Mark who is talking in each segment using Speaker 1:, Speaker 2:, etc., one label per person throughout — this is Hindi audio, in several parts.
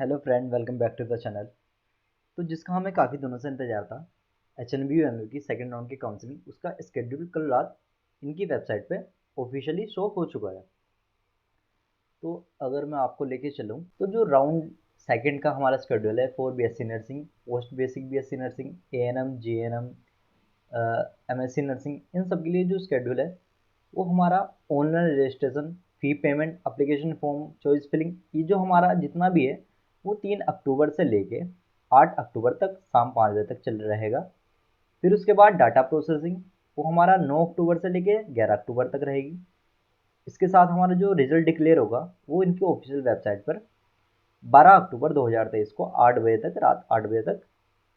Speaker 1: Hello friend, welcome back to the channel. तो जिसका हमें काफ़ी दिनों से इंतजार था, HNBU की सेकंड राउंड की काउंसलिंग, उसका स्केड्यूल कल रात इनकी वेबसाइट पे ऑफिशियली शो हो चुका है। तो अगर मैं आपको लेके चलूँ तो जो राउंड सेकंड का हमारा शेड्यूल है for BSc nursing, post basic BSc nursing, ANM, GNM, MSc nursing, इन सब के लिए जो शेड्यूल है वो हमारा online registration, fee payment, application form, choice filling, ये जो हमारा जितना भी है वो 3 अक्टूबर से लेके 8 अक्टूबर तक शाम 5 बजे तक चल रहेगा। फिर उसके बाद डाटा प्रोसेसिंग वो हमारा 9 अक्टूबर से लेके 11 अक्टूबर तक रहेगी। इसके साथ हमारा जो रिजल्ट डिक्लेयर होगा वो इनकी ऑफिशियल वेबसाइट पर 12 अक्टूबर 2023 को 8 बजे तक, रात 8 बजे तक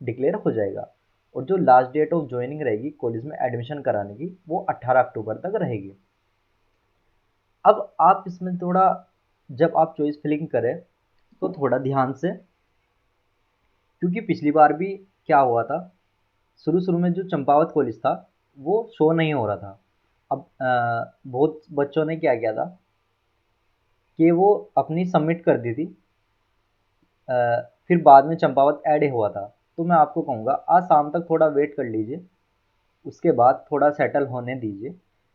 Speaker 1: डिक्लेयर हो जाएगा। और जो लास्ट डेट ऑफ ज्वाइनिंग रहेगी कॉलेज में एडमिशन कराने की, वो 18 अक्टूबर तक रहेगी। अब आप इसमें थोड़ा, जब आप चॉइस फिलिंग करें तो थोड़ा ध्यान से, क्योंकि पिछली बार भी क्या हुआ था, शुरू शुरू में जो चंपावत कॉलेज था वो शो नहीं हो रहा था। अब बहुत बच्चों ने क्या किया था कि वो अपनी सबमिट कर दी थी, अ, फिर बाद में चंपावत ऐड हुआ था। तो मैं आपको कहूँगा आज शाम तक थोड़ा वेट कर लीजिए, उसके बाद थोड़ा सेटल होने दीजिए,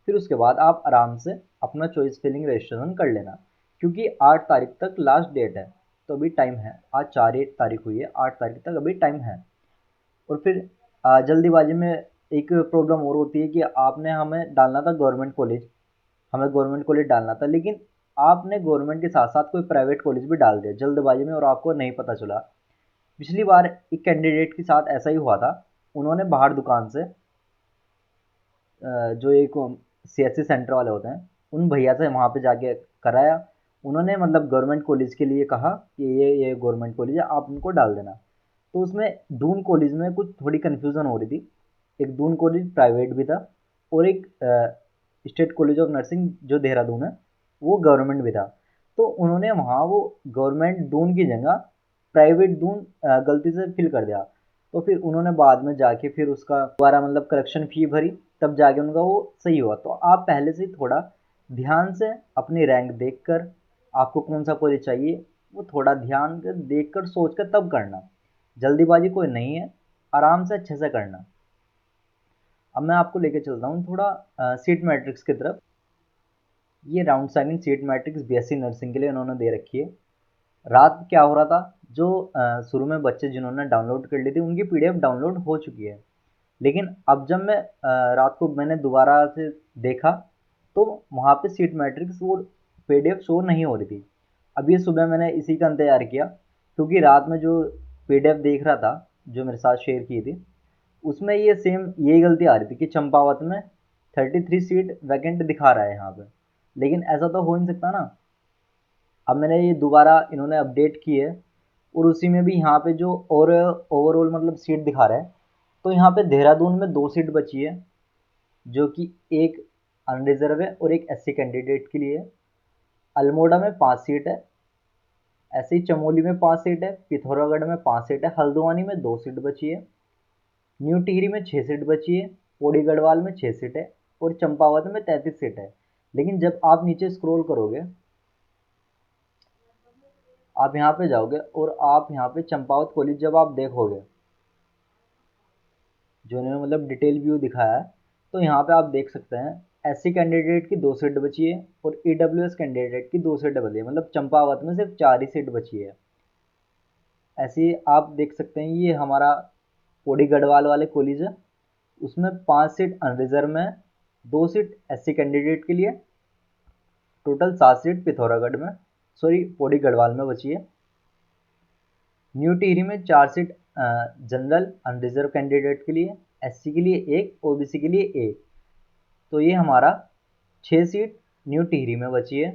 Speaker 1: फिर उसके बाद आप आराम से अपना चॉइस फिलिंग रजिस्ट्रेशन कर लेना, क्योंकि 8 तारीख तक लास्ट डेट है। तो अभी टाइम है, आज 4 तारीख हुई है, 8 तारीख तक अभी टाइम है। और फिर जल्दीबाजी में एक प्रॉब्लम और होती है कि आपने हमें डालना था गवर्नमेंट कॉलेज, हमें गवर्नमेंट कॉलेज डालना था, लेकिन आपने गवर्नमेंट के साथ साथ कोई प्राइवेट कॉलेज भी डाल दिया जल्दबाजी में और आपको नहीं पता चला। पिछली बार एक कैंडिडेट के साथ ऐसा ही हुआ था। उन्होंने बाहर दुकान से जो एक CSC सेंटर वाले होते हैं, उन भैया से वहाँ पे जाके कराया। उन्होंने मतलब गवर्नमेंट कॉलेज के लिए कहा कि ये गवर्नमेंट कॉलेज है, आप उनको डाल देना। तो उसमें दून कॉलेज में कुछ थोड़ी कन्फ्यूज़न हो रही थी। एक दून कॉलेज प्राइवेट भी था और एक स्टेट कॉलेज ऑफ नर्सिंग जो देहरादून है वो गवर्नमेंट भी था। तो उन्होंने वहाँ वो गवर्नमेंट दून की जगह प्राइवेट दून गलती से फिल कर दिया। तो फिर उन्होंने बाद में जाके फिर उसका दोबारा मतलब करेक्शन फ़ी भरी, तब जाके उनका वो सही हुआ। तो आप पहले से ही थोड़ा ध्यान से अपनी रैंक देखकर, आपको कौन सा कॉलेज चाहिए वो थोड़ा ध्यान कर देखकर सोच कर तब करना। जल्दीबाजी कोई नहीं है, आराम से अच्छे से करना। अब मैं आपको लेके चलता हूँ थोड़ा सीट मैट्रिक्स की तरफ। ये round second seat matrix BSc nursing के लिए उन्होंने दे रखी है। रात क्या हो रहा था, जो शुरू में बच्चे जिन्होंने डाउनलोड कर ली थी उनकी PDF डाउनलोड हो चुकी है। लेकिन अब जब मैं रात को मैंने दोबारा से देखा तो वहाँ पे सीट मैट्रिक्स वो PDF शो नहीं हो रही थी। अब ये सुबह मैंने इसी का इंतज़ार किया, क्योंकि रात में जो PDF देख रहा था जो मेरे साथ शेयर की थी, उसमें ये सेम यही गलती आ रही थी कि चंपावत में 33 सीट वैकेंट दिखा रहा है यहाँ पे। लेकिन ऐसा तो हो नहीं सकता ना। अब मैंने ये दोबारा इन्होंने अपडेट की है और उसी में भी यहाँ पे जो और ओवरऑल मतलब सीट दिखा रहा है, तो यहाँ पे देहरादून में 2 सीट बची है, जो कि एक अनरिजर्व है और एक SC कैंडिडेट के लिए है। अल्मोड़ा में 5 सीट है, ऐसे ही चमोली में 5 सीट है, पिथौरागढ़ में 5 सीट है, हल्द्वानी में 2 सीट बची है, न्यू टिहरी में 6 सीट बची है, पौड़ी गढ़वाल में 6 सीट है और चंपावत में 33 सीट है। लेकिन जब आप नीचे स्क्रॉल करोगे, आप यहाँ पे जाओगे और आप यहाँ पे चंपावत कॉलेज जब आप देखोगे, जो इन्होंने मतलब डिटेल व्यू दिखाया है, तो यहाँ पे आप देख सकते हैं SC कैंडिडेट की 2 सीट बची है और EWS कैंडिडेट की 2 सीट बची है। मतलब चंपावत में सिर्फ 4 ही सीट बची है। ऐसे ही आप देख सकते हैं ये हमारा पौड़ी गढ़वाल वाले कॉलेज है, उसमें 5 सीट अनरिजर्व में है, 2 सीट SC कैंडिडेट के लिए, टोटल 7 सीट पिथौरागढ़ में, सॉरी पौड़ी गढ़वाल में बची है। न्यू टिहरी में 4 सीट जनरल अनरिजर्व कैंडिडेट के लिए, SC के लिए एक, OBC के लिए एक। तो ये हमारा 6 सीट न्यू टिहरी में बची है।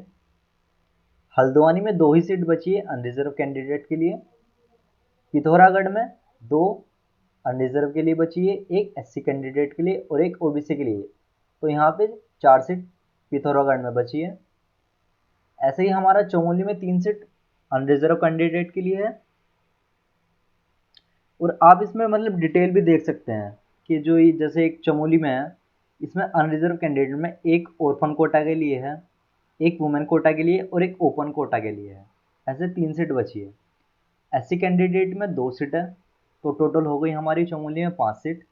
Speaker 1: हल्द्वानी में 2 ही सीट बची है अनरिजर्व कैंडिडेट के लिए। पिथौरागढ़ में 2 अनरिजर्व के लिए बची है, एक SC कैंडिडेट के लिए और एक OBC के लिए। तो यहाँ पे 4 सीट पिथौरागढ़ में बची है। ऐसे ही हमारा चमोली में 3 सीट अनरिजर्व कैंडिडेट के लिए है। और आप इसमें मतलब डिटेल भी देख सकते हैं कि जो ये जैसे एक चमोली में है, इसमें अनरिजर्व कैंडिडेट में एक ओरफन कोटा के लिए है, एक वुमेन कोटा के लिए और एक ओपन कोटा के लिए है। ऐसे 3 सीट बची है। SC कैंडिडेट में 2 सीट है, तो टोटल हो गई हमारी चमोली में 5 सीट।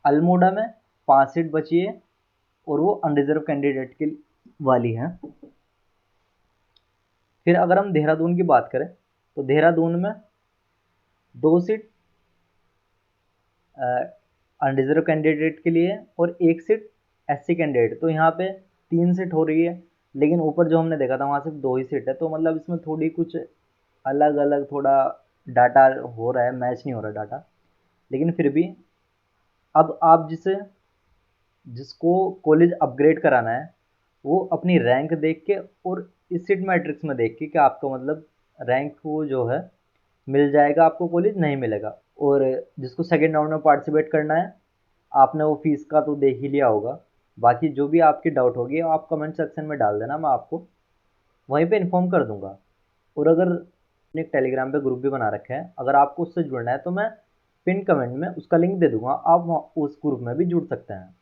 Speaker 1: अल्मोड़ा में 5 सीट बची है और वो अनरिजर्व कैंडिडेट के वाली है। फिर अगर हम देहरादून की बात करें तो देहरादून में 2 सीट अनरिजर्व कैंडिडेट के लिए और 1 सीट SC कैंडिडेट, तो यहाँ पे 3 सीट हो रही है। लेकिन ऊपर जो हमने देखा था वहाँ सिर्फ 2 ही सीट है, तो मतलब इसमें थोड़ी कुछ अलग अलग थोड़ा डाटा हो रहा है, मैच नहीं हो रहा डाटा। लेकिन फिर भी अब आप जिसको कॉलेज अपग्रेड कराना है वो अपनी रैंक देख के और इस सीट मैट्रिक्स में देख के कि आपका मतलब रैंक को जो है मिल जाएगा आपको कॉलेज, नहीं मिलेगा। और जिसको सेकेंड राउंड में पार्टिसिपेट करना है, आपने वो फीस का तो देख ही लिया होगा। बाकी जो भी आपकी डाउट होगी आप कमेंट सेक्शन में डाल देना, मैं आपको वहीं पे इन्फॉर्म कर दूंगा। और अगर मैंने एक टेलीग्राम पे ग्रुप भी बना रखा है, अगर आपको उससे जुड़ना है तो मैं पिन कमेंट में उसका लिंक दे दूंगा, आप उस ग्रुप में भी जुड़ सकते हैं।